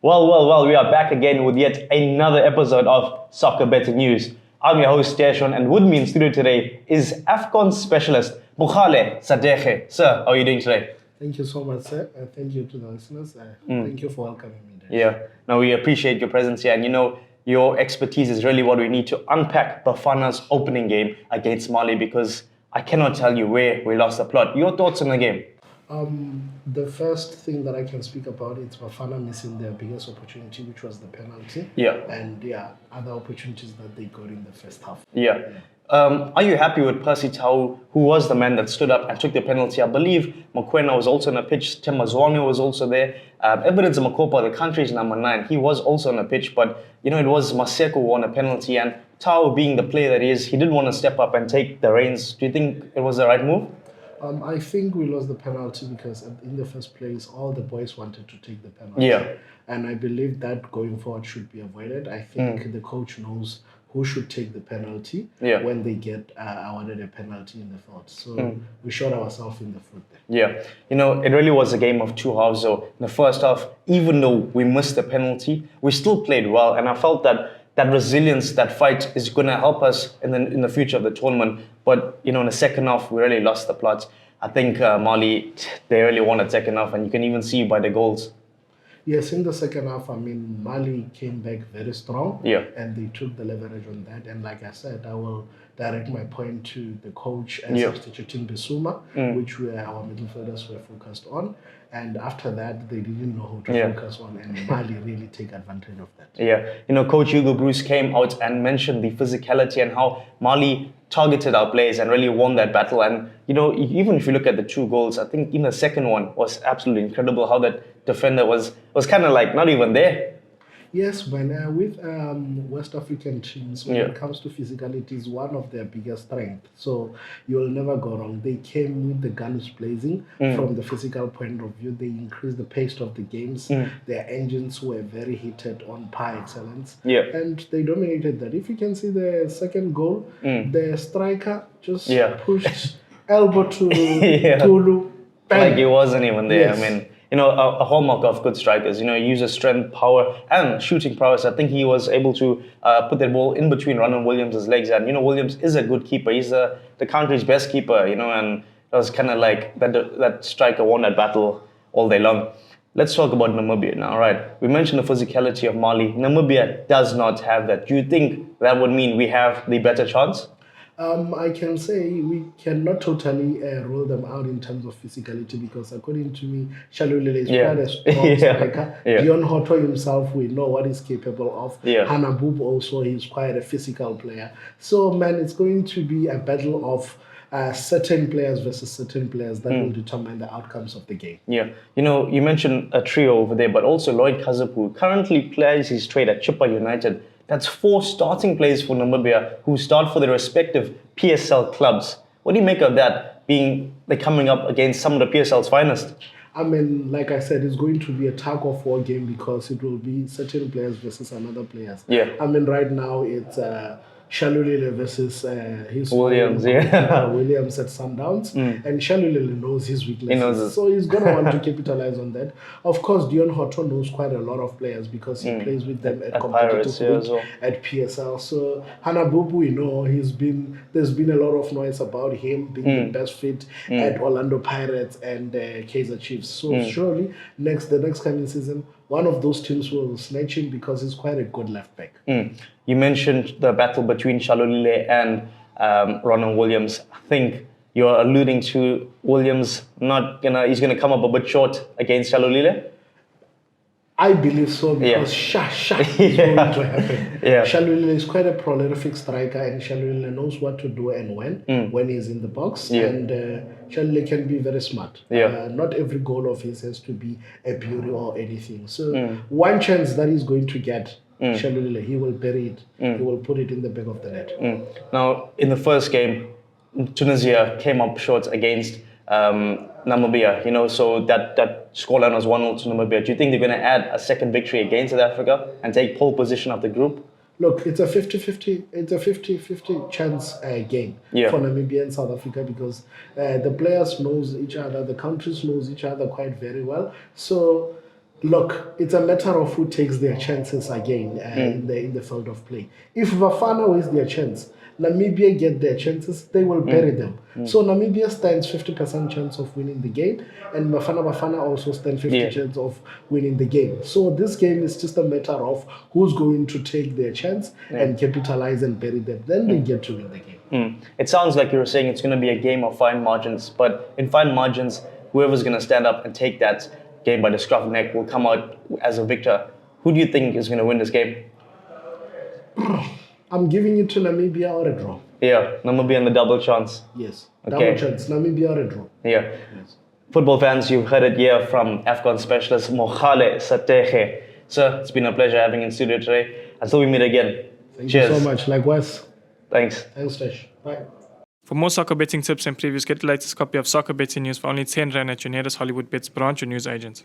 We are back again with yet another episode of Soccer Betting News. I'm your host, Desh, and with me in studio today is AFCON specialist, Mogale, Sathekge. Sir, how are you doing today? Thank you so much, sir. Thank you to the listeners. Thank you for welcoming me, Desh. Yeah, now we appreciate your presence here, and your expertise is really what we need to unpack Bafana's opening game against Mali, because I cannot tell you where we lost the plot. Your thoughts on the game? The first thing that I can speak about is Bafana missing their biggest opportunity, which was the penalty. Yeah. And other opportunities that they got in the first half. Yeah. Are you happy with Percy Tau, who was the man that stood up and took the penalty? I believe Mokoena was also on the pitch. Temazwane was also there. Evidence Makopa, the country's number 9, he was also on the pitch. But, it was Maseko who won a penalty. And Tau, being the player that he is, he did want to step up and take the reins. Do you think it was the right move? I think we lost the penalty because in the first place, all the boys wanted to take the penalty. Yeah. And I believe that going forward should be avoided. I think the coach knows who should take the penalty when they get awarded a penalty in the fourth. So we shot ourselves in the foot there. Yeah. It really was a game of two halves. So in the first half, even though we missed the penalty, we still played well. And I felt that resilience, that fight is going to help us in the future of the tournament. But, in the second half, we really lost the plot. I think Mali, they really won the second half, and you can even see by the goals. Yes, in the second half, Mali came back very strong. Yeah. And they took the leverage on that. And like I said, I will direct my point to the coach and substituting Bissouma, which our midfielders were focused on. And after that, they didn't know who to focus on, and Mali really take advantage of that. Yeah, Coach Hugo Bruce came out and mentioned the physicality and how Mali targeted our players and really won that battle. And, even if you look at the 2 goals, I think in the second one was absolutely incredible how that defender was kind of like not even there. Yes, with West African teams, when it comes to physicality, is one of their biggest strengths. So you'll never go wrong. They came with the guns blazing from the physical point of view. They increased the pace of the games. Their engines were very heated on par excellence. Yeah. And they dominated that. If you can see the second goal, the striker just pushed elbow to Tulu. Like he wasn't even there. Yes. A hallmark of good strikers, uses strength, power, and shooting prowess. I think he was able to put that ball in between Ronald Williams' legs. And, Williams is a good keeper. He's the country's best keeper, and it was kind of like that striker won that battle all day long. Let's talk about Namibia now, right? We mentioned the physicality of Mali. Namibia does not have that. Do you think that would mean we have the better chance? I can say we cannot totally rule them out in terms of physicality, because according to me, Shalulile is quite a strong striker. Dion Hoto himself, we know what he's capable of. Hanabub also, he's quite a physical player. So, man, it's going to be a battle of certain players versus certain players that will determine the outcomes of the game. Yeah. You mentioned a trio over there, but also Lloyd Kazapu currently plays his trade at Chippa United. That's 4 starting players for Namibia who start for their respective PSL clubs. What do you make of that, being coming up against some of the PSL's finest? Like I said, it's going to be a tug-of-war game, because it will be certain players versus another players. Yeah. Right now it's Shalulile versus his Williams, Williams at Sundowns, and Shalulile knows his weaknesses. He knows it. So he's going to want to capitalize on that. Of course, Dion Hoto knows quite a lot of players, because he plays with them at competitive league, at PSL. So Hanabubu, there's been a lot of noise about him being the best fit at Orlando Pirates and Kaizer Chiefs. So surely the next coming season, one of those teams will snatch him, because he's quite a good left back. You mentioned the battle between Shalulile and Ronald Williams. I think you're alluding to Williams he's gonna come up a bit short against Shalulile. I believe so, because is going to happen. Shalulile is quite a prolific striker, and Shalulile knows what to do and when he's in the box. And Shalulile can be very smart. Not every goal of his has to be a beauty or anything. So one chance that he's going to get, Shalulile, he will bury it. He will put it in the back of the net. Now, in the first game, Tunisia came up short against Namibia, so that scoreline was 1-0 to Namibia. Do you think they're going to add a second victory against South Africa and take pole position of the group? Look, it's a 50-50 chance game for Namibia and South Africa, because the players knows each other, the countries knows each other quite very well. So Look, it's a matter of who takes their chances again in the field of play. If Bafana waste their chance, Namibia get their chances, they will bury them. So Namibia stands 50% chance of winning the game, and Bafana Bafana also stand 50% chance of winning the game. So this game is just a matter of who's going to take their chance and capitalize and bury them. Then they get to win the game. It sounds like you were saying it's going to be a game of fine margins, but in fine margins, whoever's going to stand up and take that game by the scruff of the neck will come out as a victor. Who do you think is going to win this game? I'm giving it to Namibia or a draw. Yeah, Namibia and the double chance. Yes, Okay. double chance, Namibia or a draw. Yeah. Yes. Football fans, you've heard it here from AFCON specialist Mogale Sathekge. Sir, it's been a pleasure having you in studio today. Until we meet again. Thank Cheers. you so much. Likewise. Thanks. Thanks, Desh. Bye. For more soccer betting tips and previews, get the latest copy of Soccer Betting News for only 10 Rand at your nearest Hollywood Bets branch or news agent.